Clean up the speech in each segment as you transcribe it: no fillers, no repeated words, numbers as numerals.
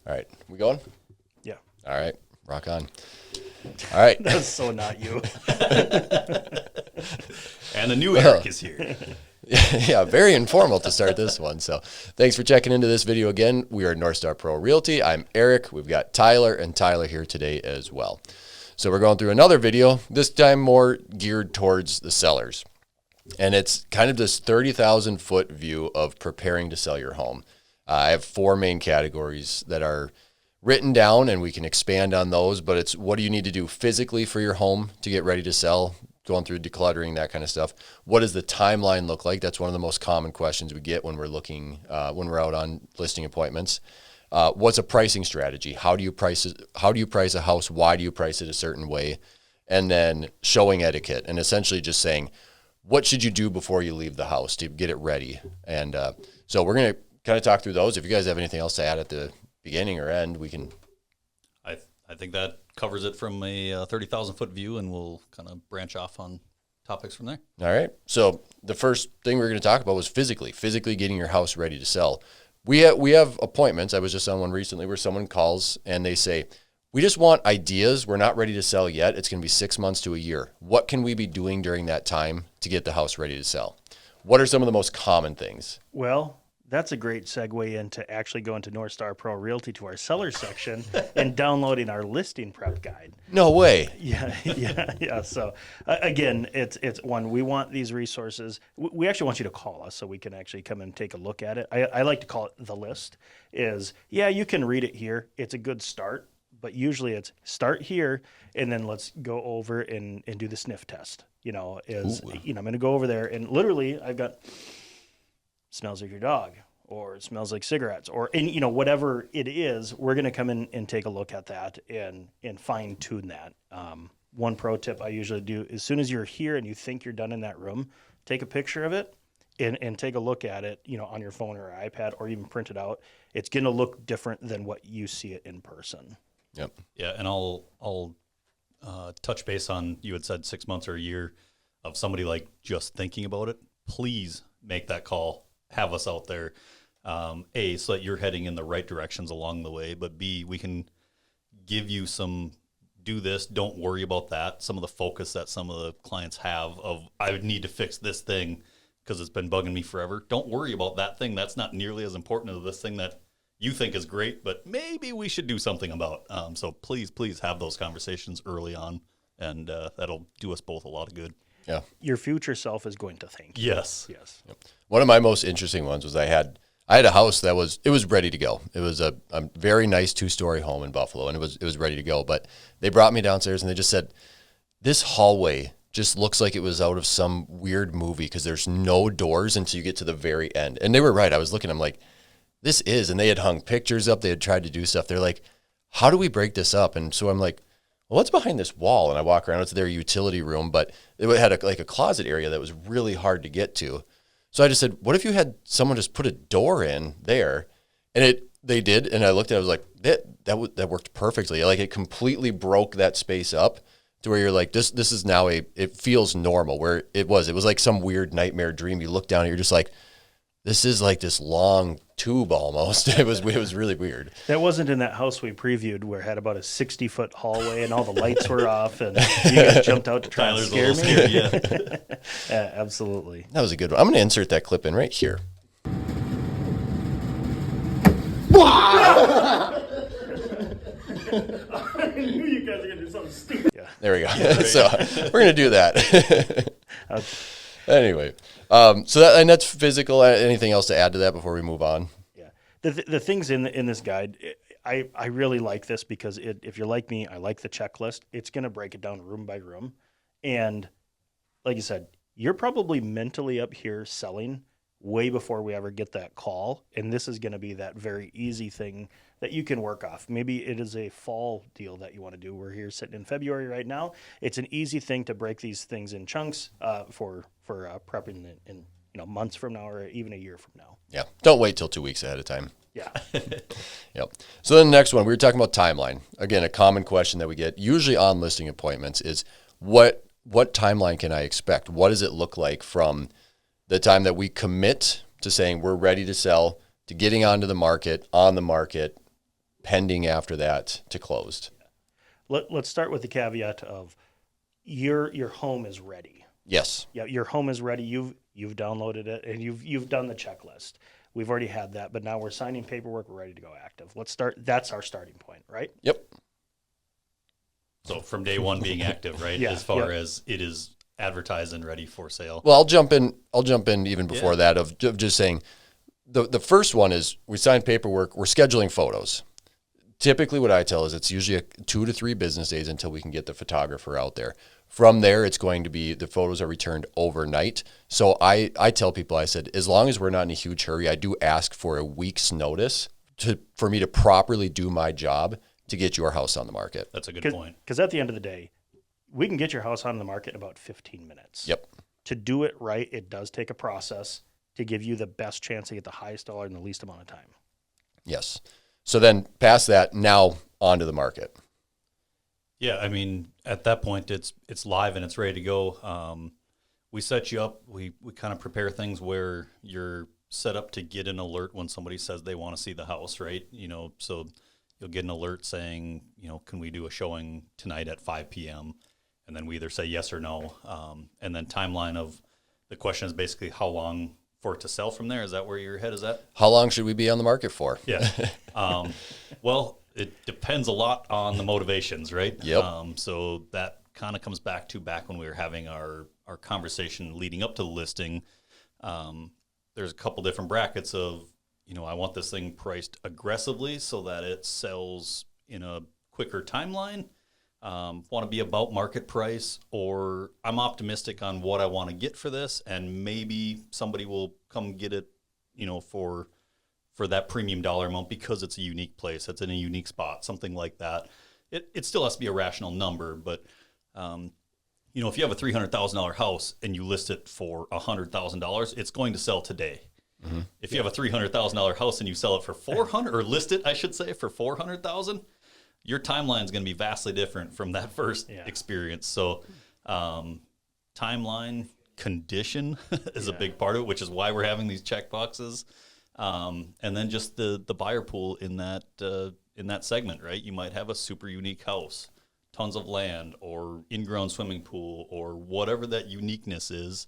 All right, we going? Yeah. All right, rock on. All right. That's so not you. And the new Eric is here. Yeah, very informal to start this one. So thanks for checking into this video again. We are North Star Pro Realty. I'm Eric. We've got Tyler and Tyler here today as well. So we're going through another video, this time more geared towards the sellers. And it's kind of this 30,000 foot view of preparing to sell your home. I have four main categories that are written down, and we can expand on those, but it's what do you need to do physically for your home to get ready to sell, going through decluttering, that kind of stuff. What does the timeline look like? That's one of the most common questions we get when we're looking, when we're out on listing appointments. What's a pricing strategy? How do you price it? How do you price a house? Why do you price it a certain way? And then showing etiquette, and essentially just saying, what should you do before you leave the house to get it ready? And so we're going to kind of talk through those. If you guys have anything else to add at the beginning or end, we can. I think that covers it from a 30,000 foot view, and we'll kind of branch off on topics from there. All right. So the first thing we were going to talk about was physically getting your house ready to sell. We have appointments. I was just on one recently where someone calls and they say, we just want ideas. We're not ready to sell yet. It's going to be 6 months to a year. What can we be doing during that time to get the house ready to sell? What are some of the most common things? Well, that's a great segue into actually going to North Star Pro Realty to our seller section and downloading our listing prep guide. No way. Yeah. So again, it's one, we want these resources. We actually want you to call us so we can actually come and take a look at it. I like to call it the list. You can read it here. It's a good start, but usually it's start here and then let's go over and do the sniff test. I'm going to go over there and literally I've got smells like your dog, or it smells like cigarettes, or whatever it is, we're going to come in and take a look at that and fine tune that. One pro tip I usually do, as soon as you're here and you think you're done in that room, take a picture of it and take a look at it, on your phone or iPad, or even print it out. It's going to look different than what you see it in person. Yep. Yeah, and I'll touch base on, you had said 6 months or a year of somebody like just thinking about it. Please make that call. Have us out there, A, so that you're heading in the right directions along the way, but B, we can give you some, do this, don't worry about that, some of the focus that some of the clients have of, I would need to fix this thing because it's been bugging me forever. Don't worry about that thing. That's not nearly as important as this thing that you think is great, but maybe we should do something about. So please have those conversations early on, and that'll do us both a lot of good. Yeah. Your future self is going to thank you. Yes. Yep. One of my most interesting ones was I had a house that was ready to go. It was a very nice 2-story home in Buffalo, and it was ready to go. But they brought me downstairs and they just said, this hallway just looks like it was out of some weird movie because there's no doors until you get to the very end. And they were right. I was looking, I'm like, this is, and they had hung pictures up. They had tried to do stuff. They're like, how do we break this up? And so I'm like, well, what's behind this wall? And I walk around, it's their utility room, but it had a closet area that was really hard to get to. So I just said, what if you had someone just put a door in there? And they did. And I looked at it, I was like, that worked perfectly. Like it completely broke that space up to where you're like, this is now it feels normal, where it was like some weird nightmare dream. You look down and you're just like, this is like this long tube almost. It was really weird. That wasn't in that house we previewed where it had about a 60-foot hallway and all the lights were off and you guys jumped out to try and scare me. Scared, yeah. Yeah, absolutely. That was a good one. I'm going to insert that clip in right here. I knew you guys were going to do something stupid. Yeah. There we go. So we're going to do that. Anyway, that's physical. Anything else to add to that before we move on? Yeah. The things in this guide, I really like this because if you're like me, I like the checklist. It's going to break it down room by room. And like you said, you're probably mentally up here selling way before we ever get that call. And this is going to be that very easy thing that you can work off. Maybe it is a fall deal that you want to do. We're here sitting in February right now. It's an easy thing to break these things in chunks for prepping in months from now or even a year from now. Yeah. Don't wait till 2 weeks ahead of time. Yeah. Yep. So then the next one, we were talking about timeline. Again, a common question that we get usually on listing appointments is what timeline can I expect? What does it look like from the time that we commit to saying we're ready to sell to getting onto the market, on the market, pending after that to closed. Let's start with the caveat of your home is ready. Yes. Yeah, your home is ready. You've downloaded it and you've done the checklist. We've already had that, but now we're signing paperwork. We're ready to go active. Let's start. That's our starting point, right? Yep. So from day one being active, right? Yeah, As far as it is advertised and ready for sale. Well, I'll jump in even before that of just saying the first one is we sign paperwork. We're scheduling photos. Typically what I tell is it's usually 2 to 3 business days until we can get the photographer out there. From there, it's going to be the photos are returned overnight. So I tell people, I said, as long as we're not in a huge hurry, I do ask for a week's notice for me to properly do my job to get your house on the market. That's a good point. Because at the end of the day, we can get your house on the market in about 15 minutes. Yep. To do it right, it does take a process to give you the best chance to get the highest dollar in the least amount of time. Yes. So then past that, now onto the market. Yeah, I mean, at that point, it's live and it's ready to go. We set you up. We kind of prepare things where you're set up to get an alert when somebody says they want to see the house, right? So you'll get an alert saying, can we do a showing tonight at 5 p.m.? And then we either say yes or no. And then timeline of the question is basically how long for it to sell from there. Is that where your head is at? How long should we be on the market for? Yeah. Well, it depends a lot on the motivations, right? Yep. So that kind of comes back when we were having our conversation leading up to the listing. There's a couple different brackets of, I want this thing priced aggressively so that it sells in a quicker timeline. Want to be about market price, or I'm optimistic on what I want to get for this, and maybe somebody will come get it, for that premium dollar amount because it's a unique place, it's in a unique spot, something like that. It still has to be a rational number, but if you have a $300,000 house and you list it for $100,000, it's going to sell today. Mm-hmm. If you have a $300,000 house and you sell it for 400, or list it, I should say, for 400,000, your timeline is going to be vastly different from that first experience. So, timeline condition is a big part of it, which is why we're having these check boxes. And then just the buyer pool in that segment, right? You might have a super unique house, tons of land, or in-ground swimming pool, or whatever that uniqueness is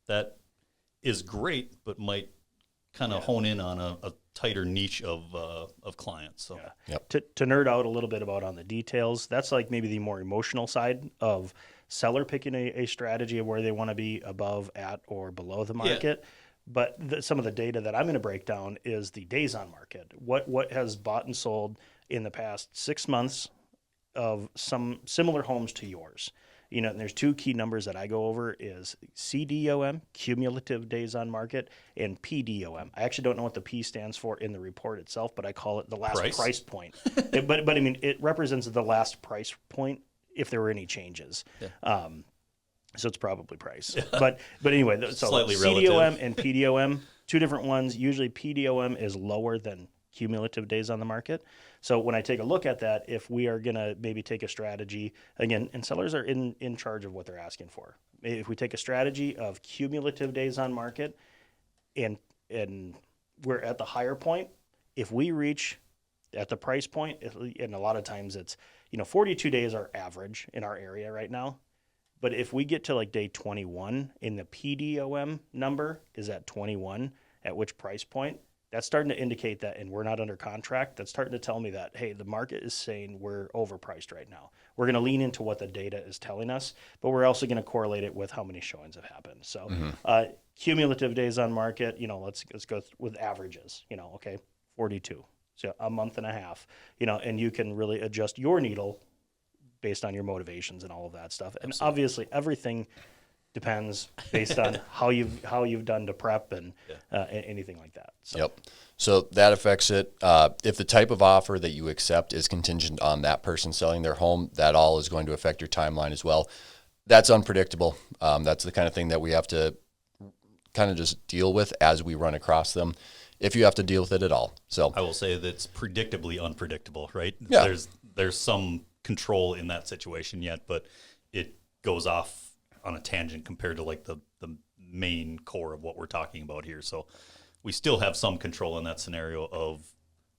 that is great, but might kind of hone in on a tighter niche of clients. So to nerd out a little bit about on the details, that's like maybe the more emotional side of seller picking a strategy of where they want to be above, at, or below the market. Yeah. But some of the data that I'm going to break down is the days on market. What has bought and sold in the past 6 months of some similar homes to yours. And there's 2 key numbers that I go over is CDOM, cumulative days on market, and PDOM. I actually don't know what the P stands for in the report itself, but I call it the last price point. But I mean, it represents the last price point if there were any changes. Yeah. So it's probably price. But anyway, so slightly CDOM relative. and PDOM, 2 different ones. Usually PDOM is lower than cumulative days on the market. So when I take a look at that, if we are going to maybe take a strategy, again, and sellers are in charge of what they're asking for. If we take a strategy of cumulative days on market and we're at the higher point, if we reach at the price point, and a lot of times it's, 42 days are average in our area right now. But if we get to like day 21 and the PDOM number is at 21, at which price point, that's starting to indicate that, and we're not under contract, that's starting to tell me that, hey, the market is saying we're overpriced right now. We're going to lean into what the data is telling us, but we're also going to correlate it with how many showings have happened. So cumulative days on market, let's go with averages, 42. So a month and a half, and you can really adjust your needle based on your motivations and all of that stuff. And obviously everything depends based on how you've done to prep and anything like that. So. Yep. So that affects it. If the type of offer that you accept is contingent on that person selling their home, that all is going to affect your timeline as well. That's unpredictable. That's the kind of thing that we have to kind of just deal with as we run across them, if you have to deal with it at all. So I will say that it's predictably unpredictable, right? Yeah. There's some control in that situation yet, but it goes off on a tangent compared to like the main core of what we're talking about here. So we still have some control in that scenario of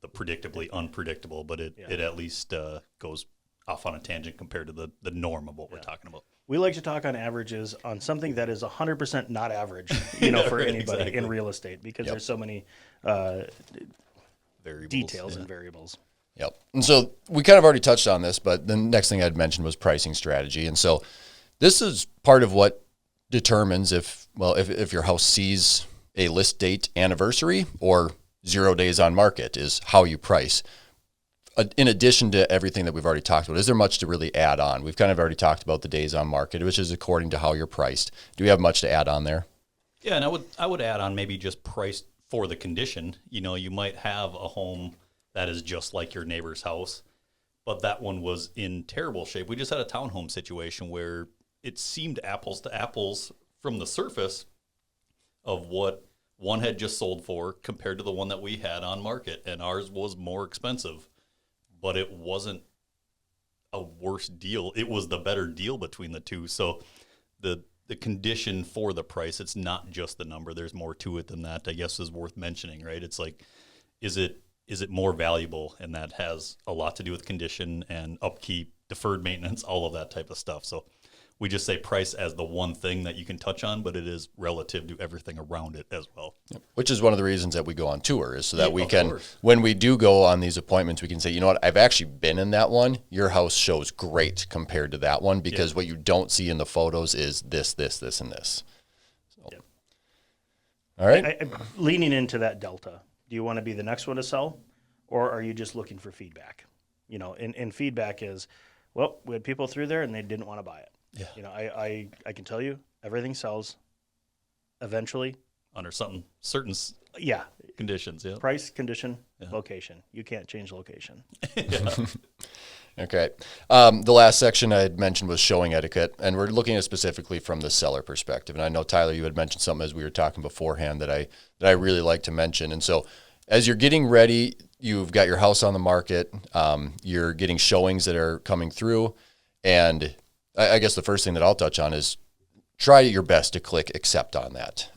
the predictably unpredictable, but it at least goes off on a tangent compared to the norm of what we're talking about. We like to talk on averages on something that is 100% not average, you know, for anybody in real estate, because there's so many Variables, details and variables. Yep. And so we kind of already touched on this, but the next thing I'd mentioned was pricing strategy. And so this is part of what determines if your house sees a list date anniversary or 0 days on market is how you price. In addition to everything that we've already talked about, is there much to really add on? We've kind of already talked about the days on market, which is according to how you're priced. Do we have much to add on there? Yeah, and I would add on maybe just price for the condition. You know, you might have a home that is just like your neighbor's house, but that one was in terrible shape. We just had a townhome situation where it seemed apples to apples from the surface of what one had just sold for compared to the one that we had on market, and ours was more expensive. But it wasn't a worse deal. It was the better deal between the two. So the condition for the price, it's not just the number. There's more to it than that, I guess, is worth mentioning, right? It's like, is it more valuable? And that has a lot to do with condition and upkeep, deferred maintenance, all of that type of stuff. So we just say price as the one thing that you can touch on, but it is relative to everything around it as well. Yep. Which is one of the reasons that we go on tour, is so that we can, when we do go on these appointments, we can say, you know what, I've actually been in that one. Your house shows great compared to that one, because what you don't see in the photos is this, and this. So. All right. Leaning into that delta, do you want to be the next one to sell, or are you just looking for feedback? You know, and feedback is, well, we had people through there and they didn't want to buy it. Yeah. You know, I can tell you everything sells eventually under certain conditions. Yeah. Price, condition, location. You can't change location. Okay. The last section I had mentioned was showing etiquette, and we're looking at specifically from the seller perspective. And I know, Tyler, you had mentioned something as we were talking beforehand that I really like to mention. And so as you're getting ready, you've got your house on the market, you're getting showings that are coming through, and I guess the first thing that I'll touch on is try your best to click accept on that.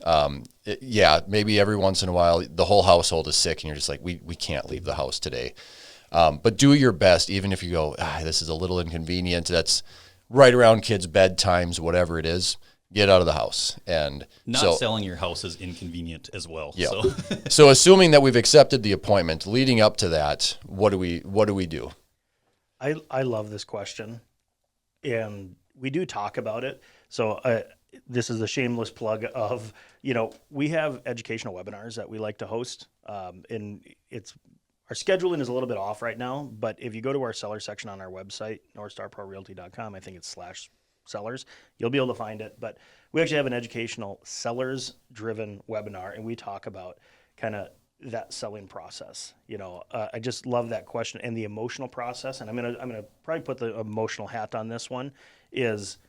Maybe every once in a while the whole household is sick and you're just like, we can't leave the house today. But do your best, even if you go, this is a little inconvenient, that's right around kids' bedtimes, whatever it is, get out of the house. And selling your house is inconvenient as well. Yeah. So assuming that we've accepted the appointment, leading up to that, what do we do? I love this question. And we do talk about it. So this is a shameless plug of, you know, we have educational webinars that we like to host. And our scheduling is a little bit off right now, but if you go to our seller section on our website, northstarprorealty.com, I think it's /sellers, you'll be able to find it. But we actually have an educational sellers-driven webinar, and we talk about kind of that selling process. You know, I just love that question and the emotional process. And I'm gonna probably put the emotional hat on this one. Is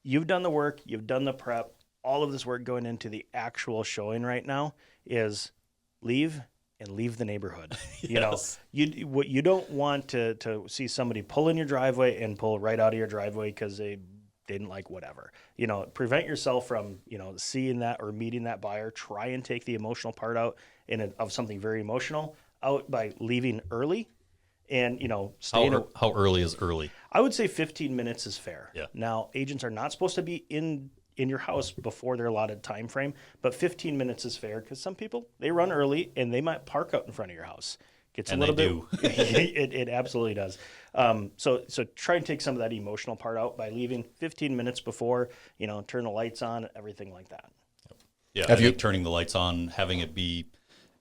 you've done the work, you've done the prep, all of this work going into the actual showing right now is leave the neighborhood. Yes. You know, you don't want to see somebody pull in your driveway and pull right out of your driveway because they didn't like whatever. You know, prevent yourself from, you know, seeing that or meeting that buyer. Try and take the emotional part out of something very emotional out by leaving early, and, you know, how early is early? I would say 15 minutes is fair. Yeah. Now, agents are not supposed to be in your house before their allotted time frame, but 15 minutes is fair because some people, they run early and they might park out in front of your house. Gets a little bit. It absolutely does. So try and take some of that emotional part out by leaving 15 minutes before, you know, turn the lights on, everything like that. Yeah, I think turning the lights on, having it be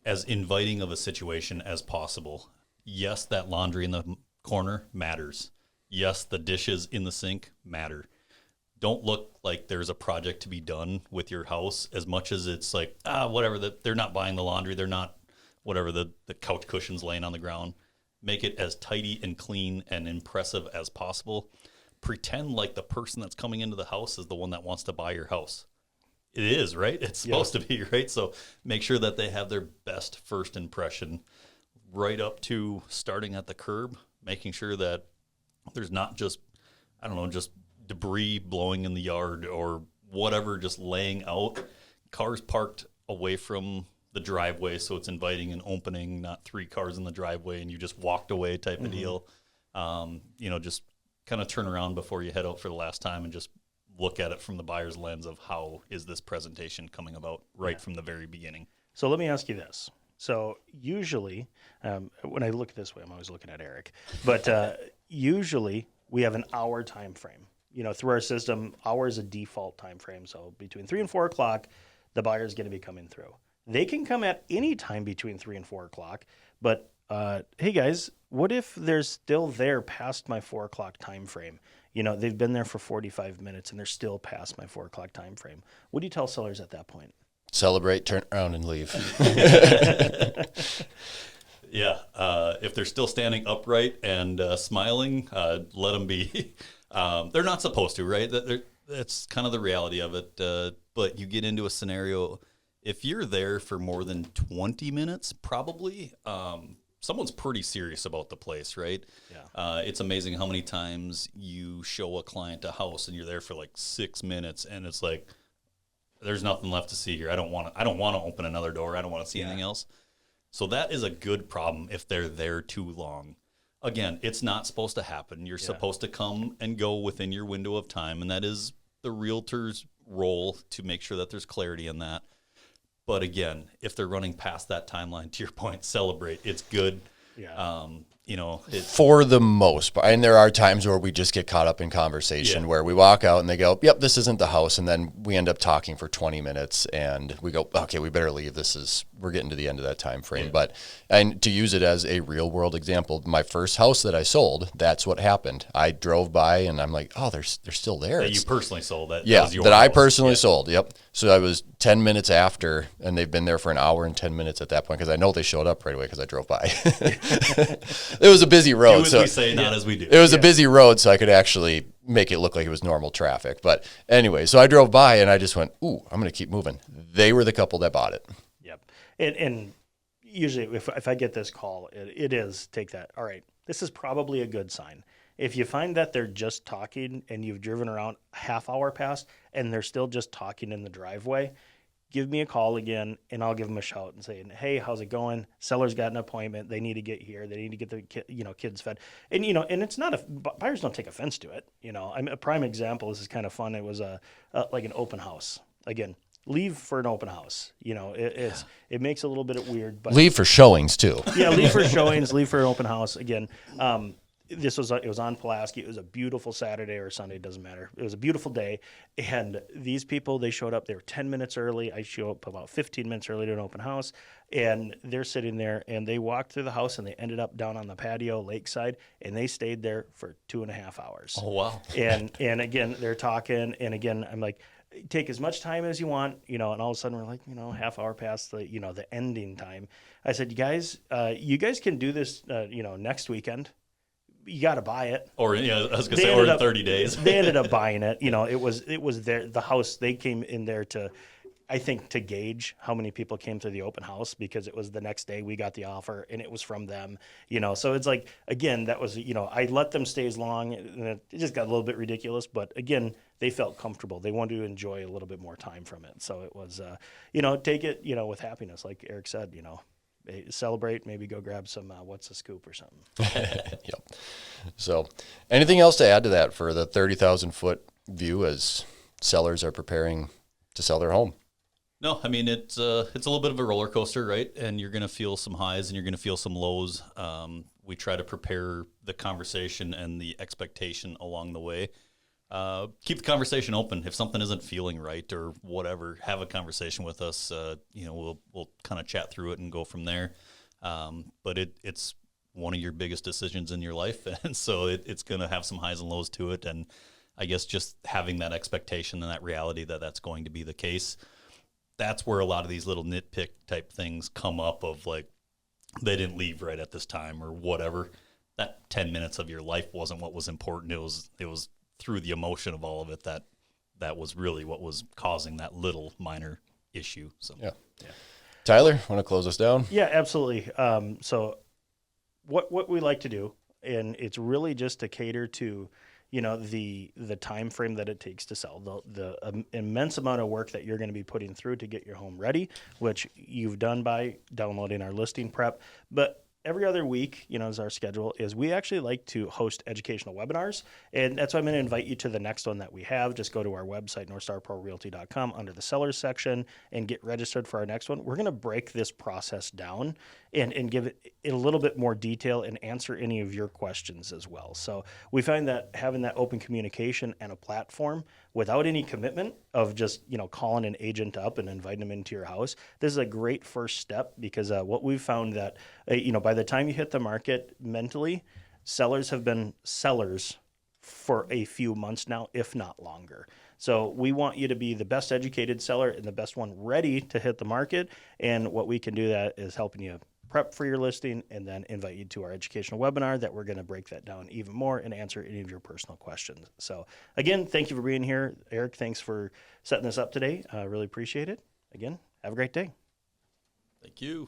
as inviting of a situation as possible. Yes, that laundry in the corner matters. Yes, the dishes in the sink matter. Don't look like there's a project to be done with your house as much as it's like, whatever, they're not buying the laundry, they're not, whatever, the couch cushions laying on the ground. Make it as tidy and clean and impressive as possible. Pretend like the person that's coming into the house is the one that wants to buy your house. It is, right? It's supposed to be, right? So make sure that they have their best first impression right up to starting at the curb, making sure that there's not just debris blowing in the yard or whatever, just laying out. Cars parked away from the driveway, so it's inviting and opening, not 3 cars in the driveway and you just walked away type of deal. Just kind of turn around before you head out for the last time and just look at it from the buyer's lens of how is this presentation coming about from the very beginning. So let me ask you this. So usually, when I look at this way, I'm always looking at Eric, but usually we have an hour time frame. Through our system, hour is a default time frame. So between 3 and 4 o'clock, the buyer is going to be coming through. They can come at any time between 3 and 4 o'clock, but hey guys, what if they're still there past my 4 o'clock time frame? They've been there for 45 minutes and they're still past my 4 o'clock time frame. What do you tell sellers at that point? Celebrate, turn around, and leave. Yeah, if they're still standing upright and smiling, let them be. They're not supposed to, right? That's kind of the reality of it. But you get into a scenario, if you're there for more than 20 minutes, probably someone's pretty serious about the place, right? Yeah. It's amazing how many times you show a client a house and you're there for like 6 minutes, and it's like, there's nothing left to see here. I don't want to open another door. I don't want to see anything else. So that is a good problem if they're there too long. Again, it's not supposed to happen. You're supposed to come and go within your window of time, and that is the realtor's role to make sure that there's clarity in that. But again, if they're running past that timeline, to your point, celebrate. It's good. Yeah. For the most part. And there are times where we just get caught up in conversation where we walk out and they go, yep, this isn't the house. And then we end up talking for 20 minutes and we go, okay, we better leave. We're getting to the end of that time frame. Yeah. But, and to use it as a real world example, my first house that I sold, that's what happened. I drove by and I'm like, oh, they're still there. That you personally sold. That was your that I house. personally sold. Yep. So I was 10 minutes after, and they've been there for an hour and 10 minutes at that point because I know they showed up right away because I drove by. It was a busy road. Do as we say, not as we do. It was a busy road, so I could actually make it look like it was normal traffic. But anyway, so I drove by and I just went, ooh, I'm going to keep moving. They were the couple that bought it. Yep. And usually if I get this call, it is take that. All right, this is probably a good sign. If you find that they're just talking and you've driven around a half hour past and they're still just talking in the driveway, give me a call again and I'll give them a shout and say, hey, how's it going? Seller's got an appointment. They need to get here. They need to get the kids fed. And, and it's not buyers don't take offense to it. I'm a prime example. This is kind of fun. It was like an open house. Again, leave for an open house. It makes it a little bit weird, but leave for showings too. Yeah. Leave for showings, leave for an open house. Again, it was on Pulaski. It was a beautiful Saturday or Sunday, doesn't matter. It was a beautiful day. And these people, they showed up, they were 10 minutes early. I show up about 15 minutes early to an open house. And they're sitting there and they walked through the house and they ended up down on the patio lakeside and they stayed there for 2.5 hours. Oh, wow. And again, they're talking. And again, I'm like, take as much time as you want, and all of a sudden we're like, half hour past the, the ending time. I said, you guys can do this, next weekend. You got to buy it. Or, I was going to say, or in 30 days. They ended up buying it. It was the house. They came in there to gauge how many people came to the open house because it was the next day we got the offer and it was from them, So it's like, again, that was, I let them stay as long and it just got a little bit ridiculous. But again, they felt comfortable. They wanted to enjoy a little bit more time from it. So it was, take it, with happiness. Like Eric said, celebrate, maybe go grab some what's the scoop or something. Yep. So anything else to add to that for the 30,000 foot view as sellers are preparing to sell their home? No, I mean, it's a little bit of a roller coaster, right? And you're going to feel some highs and you're going to feel some lows. We try to prepare the conversation and the expectation along the way. Keep the conversation open. If something isn't feeling right or whatever, have a conversation with us. We'll kind of chat through it and go from there. But it's one of your biggest decisions in your life, and so it's going to have some highs and lows to it. And I guess just having that expectation and that reality that that's going to be the case, that's where a lot of these little nitpick type things come up of like, they didn't leave right at this time or whatever. That 10 minutes of your life wasn't what was important. It was through the emotion of all of it that was really what was causing that little minor issue. So yeah. Tyler, want to close us down? Yeah, absolutely. So what we like to do, and it's really just to cater to, the time frame that it takes to sell, the immense amount of work that you're going to be putting through to get your home ready, which you've done by downloading our listing prep. But every other week, as our schedule is, we actually like to host educational webinars. And that's why I'm going to invite you to the next one that we have. Just go to our website, northstarprorealty.com, under the sellers section, and get registered for our next one. We're going to break this process down and give it a little bit more detail and answer any of your questions as well. So we find that having that open communication and a platform without any commitment of just, calling an agent up and inviting them into your house, this is a great first step, because what we've found that, by the time you hit the market mentally, sellers have been sellers for a few months now, if not longer. So we want you to be the best educated seller and the best one ready to hit the market. And what we can do that is helping you prep for your listing, and then invite you to our educational webinar that we're going to break that down even more and answer any of your personal questions. So again, thank you for being here. Eric, thanks for setting this up today. I really appreciate it. Again, have a great day. Thank you.